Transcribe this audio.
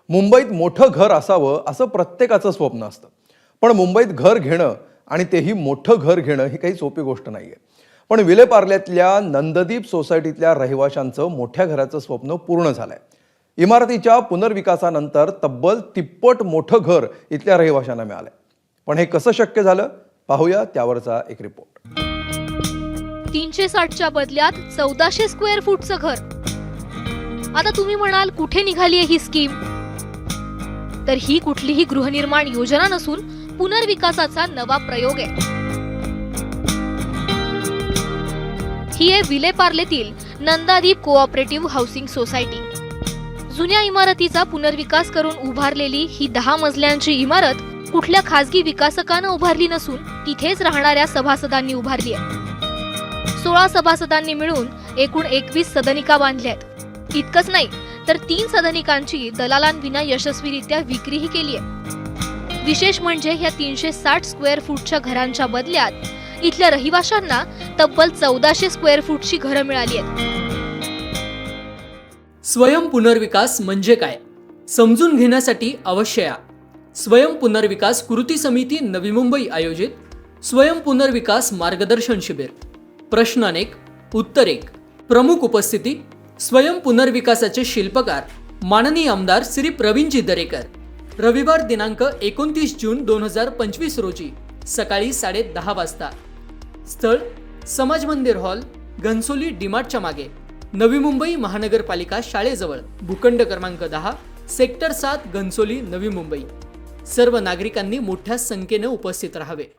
मुंबईत मोठं घर असावं असं प्रत्येकाचं स्वप्न असतं. पण मुंबईत घर घेणं आणि तेही मोठं घर घेणं ही काही सोपी गोष्ट नाहीये. पण विलेपार्ल्यातल्या नंददीप सोसायटीतल्या रहिवाशांचं मोठ्या घराचं स्वप्न पूर्ण झालंय. इमारतीच्या पुनर्विकासानंतर तब्बल तिप्पट मोठं घर इथल्या रहिवाशांना मिळालंय. पण हे कसं शक्य झालं पाहूया त्यावरचा एक रिपोर्ट. 360च्या बदल्यात 1400 स्क्वेअर फूटचं घर. आता तुम्ही म्हणाल कुठे निघालीये ही स्कीम? तर ही कुठलीही गृहनिर्माण योजना नसून पुनर्विकासाचा नवा प्रयोग आहे. ही आहे विलेपार्लेतील नंदादीप कोऑपरेटिव्ह हाऊसिंग सोसायटी. जुन्या इमारतीचा पुनर्विकास करून उभारलेली ही 10 मजल्यांची इमारत कुठल्या खासगी विकासकानं उभारली नसून तिथेच राहणाऱ्या सभासदांनी उभारली आहे. 16 सभासदांनी मिळून एकूण 21 सदनिका बांधल्यात. इतकंच नाही तर 3 सदनिकांची दलालांविना यशस्वीरित्या विक्रीही केली आहे. विशेष म्हणजे ह्या 360 स्क्वेअर फूटच्या घरांच्या बदल्यात इथल्या रहिवाशांना तब्बल 1400 स्क्वेअर फूटची घरं मिळाली आहेत. स्वयं पुनर्विकास म्हणजे काय समजून घेण्यासाठी अवश्य या. स्वयं पुनर्विकास कृती समिती नवी मुंबई आयोजित स्वयं पुनर्विकास मार्गदर्शन शिबिर. प्रश्न अनेक उत्तर एक. प्रमुख उपस्थिती स्वयं पुनर्विकासाचे शिल्पकार माननीय आमदार श्री प्रवीणजी दरेकर. रविवार दिनांक 29 जून 2025 रोजी सकाळी 10:30 वाजता. स्थळ समाज मंदिर हॉल, घनसोली डीमार्टच्या मागे, नवी मुंबई महानगरपालिका शाळेजवळ, भूखंड क्रमांक 10, सेक्टर 7, घनसोली, नवी मुंबई. सर्व नागरिकांनी मोठ्या संख्येने उपस्थित राहावे.